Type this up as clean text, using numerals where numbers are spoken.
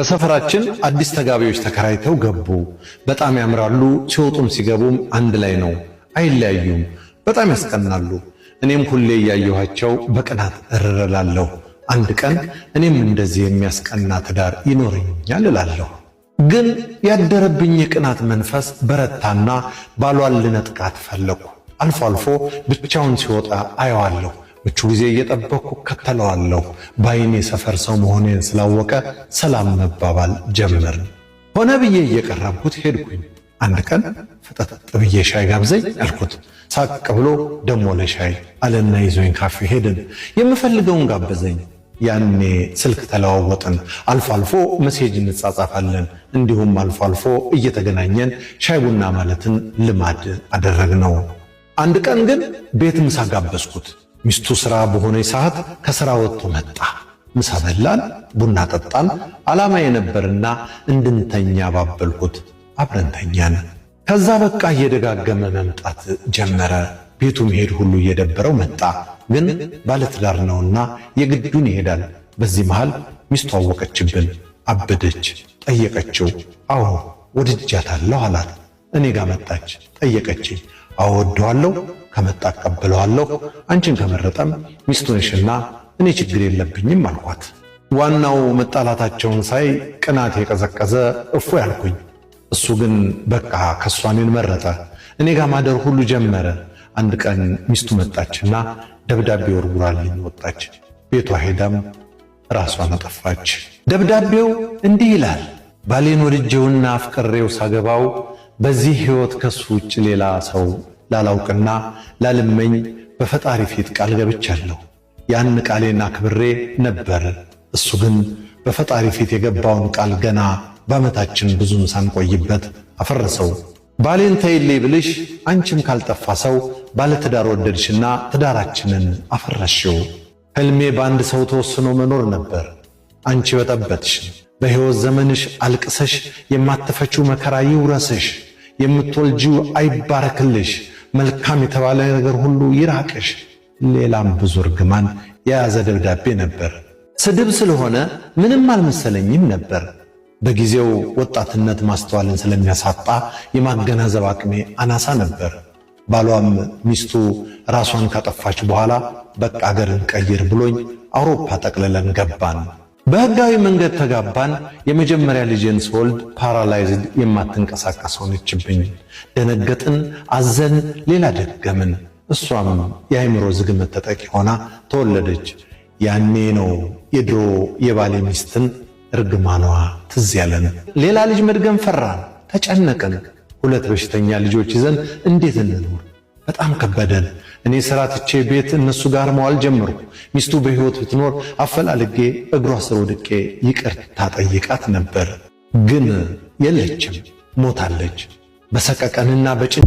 በሰፈራችን አዲስ ተጋቢዎች ተከራይተው ገቡ። በጣም ያምራሉ። ሲወጡም ሲገቡም አንድ ላይ ነው፣ አይለያዩም። በጣም ያስቀናሉ። እኔም ሁሌ እያየኋቸው በቅናት እረላለሁ። አንድ ቀን እኔም እንደዚህ የሚያስቀና ትዳር ይኖረኛል እላለሁ። ግን ያደረብኝ የቅናት መንፈስ በረታና ባሏን ልነጥቃት ፈለኩ። አልፎ አልፎ ብቻውን ሲወጣ አየዋለሁ። ምቹ ጊዜ እየጠበቅኩ ከተለዋለሁ። በአይኔ ሰፈር ሰው መሆኔን ስላወቀ ሰላም መባባል ጀመርን። ሆነ ብዬ እየቀረብኩት ሄድኩኝ። አንድ ቀን ፍጠጥ ብዬ ሻይ ጋብዘኝ አልኩት። ሳቅ ብሎ ደሞ ለሻይ አለና ይዞኝ ካፌ ሄድን። የምፈልገውን ጋበዘኝ። ያኔ ስልክ ተለዋወጥን። አልፎ አልፎ ሜሴጅ እንጻጻፋለን። እንዲሁም አልፎ አልፎ እየተገናኘን ሻይ ቡና ማለትን ልማድ አደረግነው። አንድ ቀን ግን ቤት ምሳ ጋበዝኩት። ሚስቱ ሥራ በሆነ ሰዓት ከሥራ ወጥቶ መጣ። ምሳ በላን፣ ቡና ጠጣን። ዓላማ የነበርና እንድንተኛ ባበልኩት። አብረን ተኛን። ከዛ በቃ እየደጋገመ መምጣት ጀመረ። ቤቱ መሄድ ሁሉ እየደበረው መጣ። ግን ባለትዳር ነውና የግዱን ይሄዳል። በዚህ መሃል ሚስቱ አወቀችብን። አበደች። ጠየቀችው። አዎ ወድጃታለሁ አላት። እኔ ጋር መጣች። ጠየቀችኝ። አዎ ወደዋለሁ፣ ከመጣ አቀብለዋለሁ፣ አንቺን ከመረጠም ሚስቱ ነሽና እኔ ችግር የለብኝም አልኳት። ዋናው መጣላታቸውን ሳይ ቅናት የቀዘቀዘ እፎ ያልኩኝ። እሱ ግን በቃ ከሷ እኔን መረጠ። እኔ ጋር ማደር ሁሉ ጀመረ። አንድ ቀን ሚስቱ መጣችና ደብዳቤ ወርውራልኝ ወጣች። ቤቷ ሄዳም ራሷን አጠፋች። ደብዳቤው እንዲህ ይላል። ባሌን ወድጄውና አፍቅሬው ሳገባው በዚህ ሕይወት ከሱ ውጭ ሌላ ሰው ላላውቅና ላልመኝ በፈጣሪ ፊት ቃል ገብቻለሁ። ያን ቃሌን አክብሬ ነበር። እሱ ግን በፈጣሪ ፊት የገባውን ቃል ገና በዓመታችን ብዙም ሳንቆይበት አፈረሰው። ባሌን ተይልኝ ብልሽ አንቺም ካልጠፋ ሰው ባለትዳር ወደድሽና ትዳራችንን አፈረሽው። ሕልሜ በአንድ ሰው ተወስኖ መኖር ነበር። አንቺ በጠበጥሽ። በሕይወት ዘመንሽ አልቅሰሽ የማትፈችው መከራ ይውረስሽ። የምትወልጂው አይባረክልሽ። መልካም የተባለ ነገር ሁሉ ይራቅሽ። ሌላም ብዙ እርግማን የያዘ ደብዳቤ ነበር። ስድብ ስለሆነ ምንም አልመሰለኝም ነበር። በጊዜው ወጣትነት ማስተዋልን ስለሚያሳጣ የማገናዘብ አቅሜ አናሳ ነበር። ባሏም ሚስቱ ራሷን ካጠፋች በኋላ በቃ አገርን ቀይር ብሎኝ አውሮፓ ጠቅልለን ገባን። በሕጋዊ መንገድ ተጋባን። የመጀመሪያ ልጄን ስወልድ ፓራላይዝድ የማትንቀሳቀስ ሆነችብኝ። ደነገጥን፣ አዘን፣ ሌላ ደገምን። እሷም የአእምሮ ዝግመት ተጠቂ ሆና ተወለደች። ያኔ ነው የድሮ የባሌ ሚስትን እርግማኗ ትዝ ያለን። ሌላ ልጅ መድገም ፈራን፣ ተጨነቅን። 2 በሽተኛ ልጆች ይዘን እንዴት እንኖር? በጣም ከበደን። እኔ ሥራ ትቼ ቤት እነሱ ጋር መዋል ጀመርኩ። ሚስቱ በሕይወት ብትኖር አፈላልጌ እግሯ ስር ወድቄ ይቅርታ ጠይቃት ነበር። ግን የለችም፣ ሞታለች። በሰቀቀንና በጭን